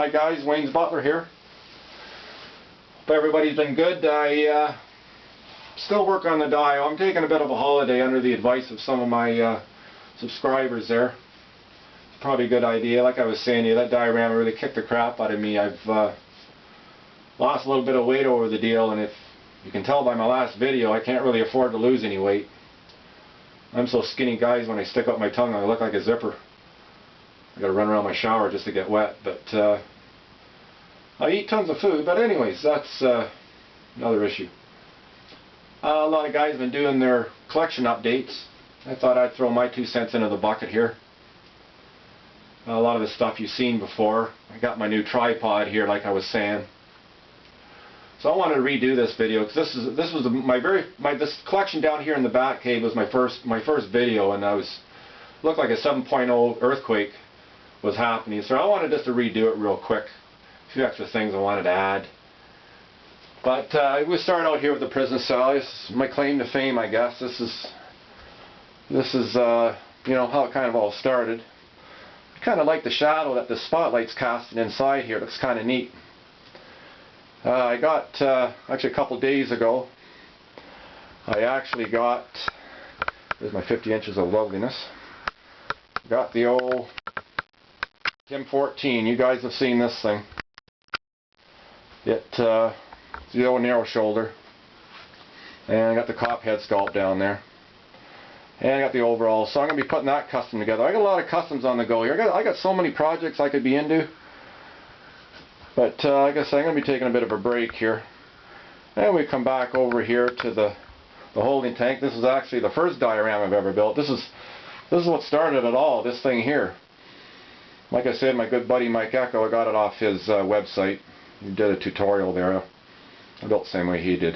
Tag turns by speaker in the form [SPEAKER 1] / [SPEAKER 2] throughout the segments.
[SPEAKER 1] Hi guys, Wayne's Butler here. Hope everybody's been good. I still work on the dial. I'm taking a bit of a holiday under the advice of some of my subscribers there. It's probably a good idea. Like I was saying to you, that diorama really kicked the crap out of me. I've lost a little bit of weight over the deal, and if you can tell by my last video, I can't really afford to lose any weight. I'm so skinny, guys, when I stick out my tongue I look like a zipper. I gotta run around my shower just to get wet, but I eat tons of food. But anyways, that's another issue. A lot of guys have been doing their collection updates. I thought I'd throw my 2 cents into the bucket here. A lot of the stuff you've seen before. I got my new tripod here, like I was saying. So I wanted to redo this video because this was this collection down here in the back cave was my first video, and looked like a 7.0 earthquake was happening. So I wanted just to redo it real quick. A few extra things I wanted to add. But we start out here with the prison cell. This is my claim to fame, I guess. This is you know, how it kind of all started. I kind of like the shadow that the spotlight's casting inside here. It looks kind of neat. I got, actually a couple days ago, I actually got, there's my 50 inches of loveliness, got the old Tim 14. You guys have seen this thing. It's the old narrow shoulder, and I got the cop head sculpt down there, and I got the overall. So I'm going to be putting that custom together. I got a lot of customs on the go here. I got so many projects I could be into. But I guess I'm going to be taking a bit of a break here. And we come back over here to the holding tank. This is actually the first diorama I've ever built. This is what started it all, this thing here. Like I said, my good buddy Mike Echo, I got it off his website. He did a tutorial there. I built the same way he did.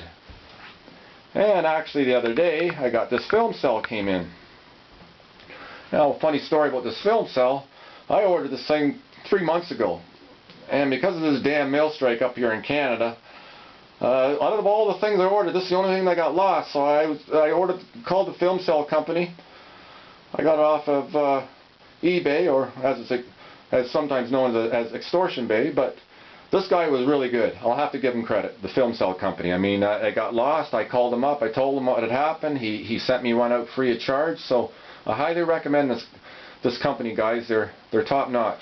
[SPEAKER 1] And actually the other day, I got this film cell came in. Now, funny story about this film cell, I ordered this thing 3 months ago. And because of this damn mail strike up here in Canada, out of all the things I ordered, this is the only thing that got lost. So I called the film cell company. I got it off of eBay, or as sometimes known as Extortion Bay. But this guy was really good. I'll have to give him credit, the film cell company. I mean, I got lost. I called him up. I told him what had happened. He sent me one out free of charge. So I highly recommend this company, guys. They're top notch.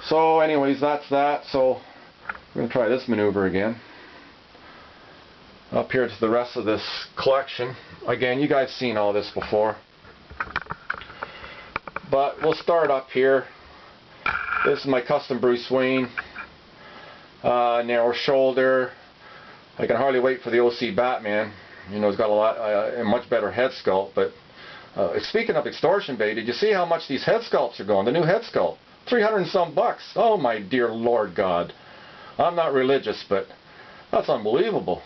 [SPEAKER 1] So anyways, that's that. So we're going to try this maneuver again. Up here to the rest of this collection. Again, you guys seen all this before. But we'll start up here. This is my custom Bruce Wayne. Narrow shoulder. I can hardly wait for the OC Batman. You know, he's got a much better head sculpt. But speaking of Extortion Bay, did you see how much these head sculpts are going? The new head sculpt. 300 and some bucks. Oh my dear Lord God. I'm not religious, but that's unbelievable.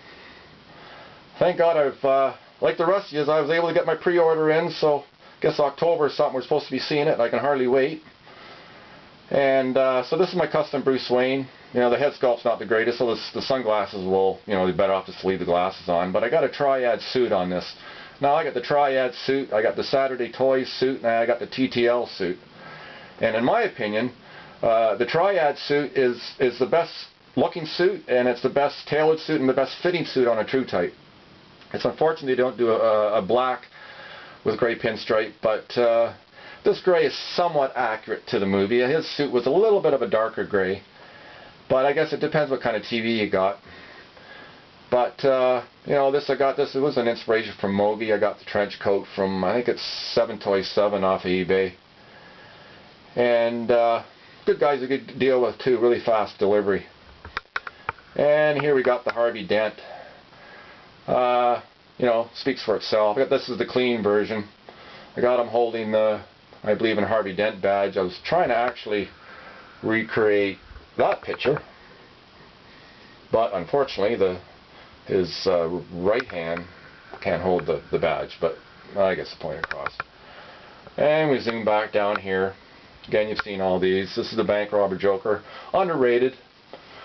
[SPEAKER 1] Thank God I've, like the rest of you, I was able to get my pre-order in, so I guess October or something we're supposed to be seeing it, and I can hardly wait. And so this is my custom Bruce Wayne. You know, the head sculpt's not the greatest, so the sunglasses will, you know, be better off just to leave the glasses on. But I got a triad suit on this. Now I got the triad suit, I got the Saturday Toys suit, and I got the TTL suit. And in my opinion, the triad suit is the best looking suit, and it's the best tailored suit and the best fitting suit on a true type. It's unfortunate they don't do a black with gray pinstripe, but this gray is somewhat accurate to the movie. His suit was a little bit of a darker gray, but I guess it depends what kind of TV you got. But you know, it was an inspiration from Mogi. I got the trench coat from, I think it's 7 Toys 7 off of eBay. And good guys are good to deal with too, really fast delivery. And here we got the Harvey Dent. You know, speaks for itself. This is the clean version. I got him holding the, I believe, in Harvey Dent badge. I was trying to actually recreate that picture, but unfortunately his right hand can't hold the badge, but I guess the point across. And we zoom back down here. Again, you've seen all these. This is the Bank Robber Joker. Underrated.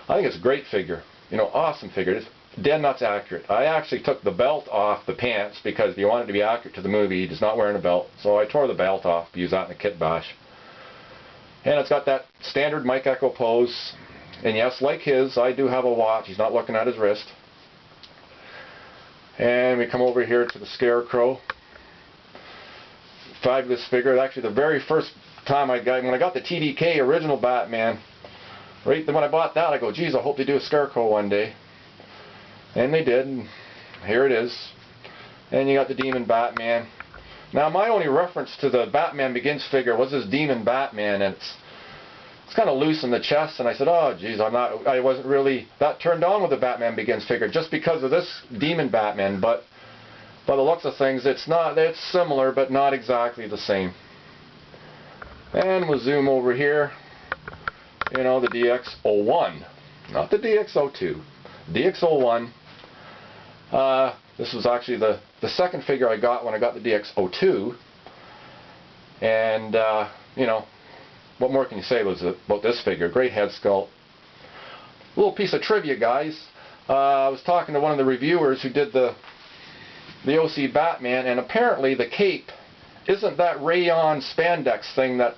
[SPEAKER 1] I think it's a great figure. You know, awesome figure. It's dead nuts accurate. I actually took the belt off the pants because if you want it to be accurate to the movie, he's not wearing a belt. So I tore the belt off, used that in the kit bash. And it's got that standard Mike Echo pose. And yes, like his, I do have a watch. He's not looking at his wrist. And we come over here to the Scarecrow. Fabulous figure. Actually, the very first time when I got the TDK original Batman, right when I bought that, I go, geez, I hope they do a Scarecrow one day. And they did, and here it is. And you got the Demon Batman. Now, my only reference to the Batman Begins figure was this Demon Batman, and it's kind of loose in the chest, and I said, oh, geez, I wasn't really that turned on with the Batman Begins figure just because of this Demon Batman, but by the looks of things, it's similar, but not exactly the same. And we'll zoom over here, you know, the DX01, not the DX02, DX01. This was actually the second figure I got when I got the DX02, and you know, what more can you say about this figure? Great head sculpt. A little piece of trivia, guys. I was talking to one of the reviewers who did the OC Batman, and apparently the cape isn't that rayon spandex thing that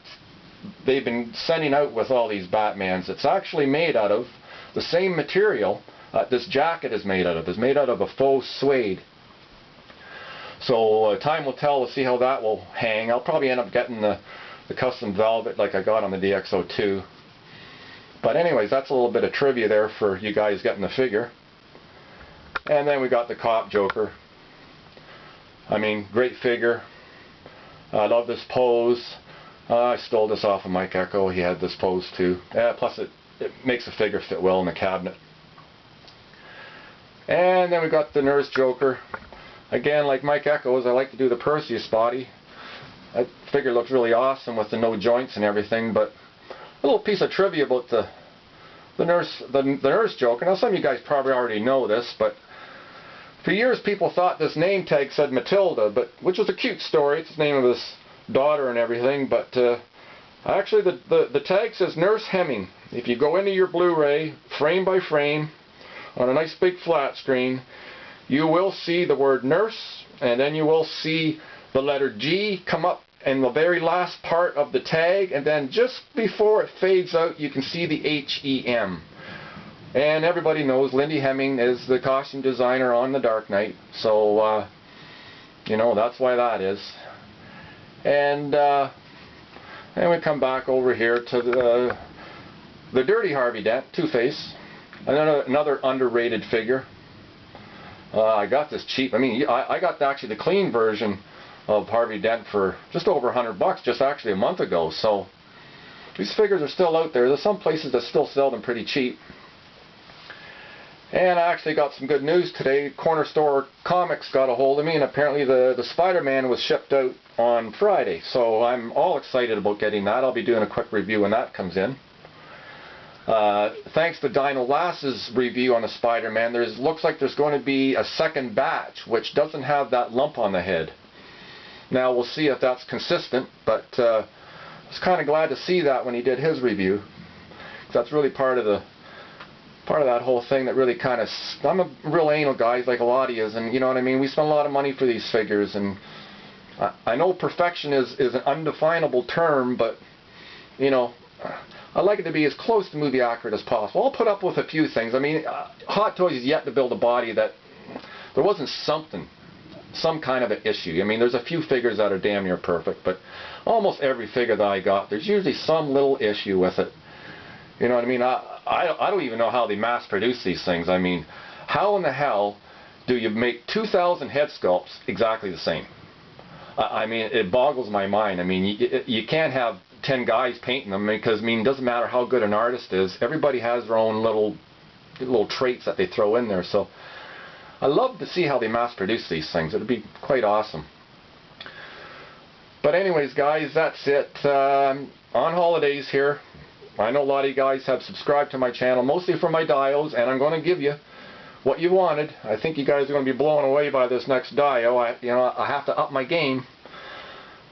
[SPEAKER 1] they've been sending out with all these Batmans. It's actually made out of the same material this jacket is made out of. It's made out of a faux suede. So time will tell to see how that will hang. I'll probably end up getting the custom velvet like I got on the DX02. But anyways, that's a little bit of trivia there for you guys getting the figure. And then we got the Cop Joker. I mean, great figure. I love this pose. I stole this off of Mike Echo. He had this pose too. Plus it makes the figure fit well in the cabinet. And then we got the Nurse Joker. Again, like Mike Echoes, I like to do the Perseus body. That figure looks really awesome with the no joints and everything. But a little piece of trivia about the Nurse Joker. Now, some of you guys probably already know this, but for years people thought this name tag said Matilda, which was a cute story. It's the name of his daughter and everything. But actually, the tag says Nurse Hemming. If you go into your Blu-ray, frame by frame, on a nice big flat screen, you will see the word nurse, and then you will see the letter G come up in the very last part of the tag, and then just before it fades out you can see the H-E-M. And everybody knows Lindy Hemming is the costume designer on the Dark Knight, so you know, that's why that is. And we come back over here to the Dirty Harvey Dent, Two-Face. Another underrated figure. I got this cheap. I mean, I got actually the clean version of Harvey Dent for just over $100, just actually a month ago. So these figures are still out there. There's some places that still sell them pretty cheap. And I actually got some good news today. Corner Store Comics got a hold of me, and apparently the Spider-Man was shipped out on Friday. So I'm all excited about getting that. I'll be doing a quick review when that comes in. Thanks to Dino Lass's review on the Spider-Man, looks like there's going to be a second batch which doesn't have that lump on the head. Now we'll see if that's consistent, but I was kind of glad to see that when he did his review. That's really part of that whole thing that really kind of... I'm a real anal guy, like a lot of you, and you know what I mean? We spend a lot of money for these figures, and I know perfection is an undefinable term, but you know, I like it to be as close to movie accurate as possible. I'll put up with a few things. I mean, Hot Toys is yet to build a body that there wasn't some kind of an issue. I mean, there's a few figures that are damn near perfect, but almost every figure that I got, there's usually some little issue with it. You know what I mean? I don't even know how they mass produce these things. I mean, how in the hell do you make 2,000 head sculpts exactly the same? I mean, it boggles my mind. I mean, you can't have 10 guys painting them, because I mean, it doesn't matter how good an artist is. Everybody has their own little traits that they throw in there. So I love to see how they mass produce these things. It would be quite awesome. But anyways, guys, that's it. On holidays here, I know a lot of you guys have subscribed to my channel, mostly for my dios, and I'm going to give you what you wanted. I think you guys are going to be blown away by this next dio. I have to up my game.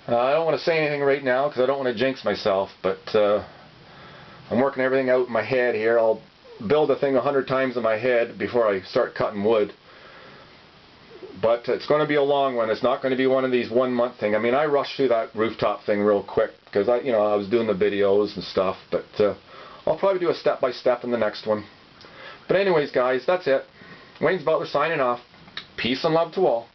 [SPEAKER 1] I don't want to say anything right now because I don't want to jinx myself, but I'm working everything out in my head here. I'll build a thing 100 times in my head before I start cutting wood. But it's going to be a long one. It's not going to be one of these 1 month thing. I mean, I rushed through that rooftop thing real quick because I was doing the videos and stuff. But I'll probably do a step-by-step in the next one. But anyways, guys, that's it. Wayne's Butler signing off. Peace and love to all.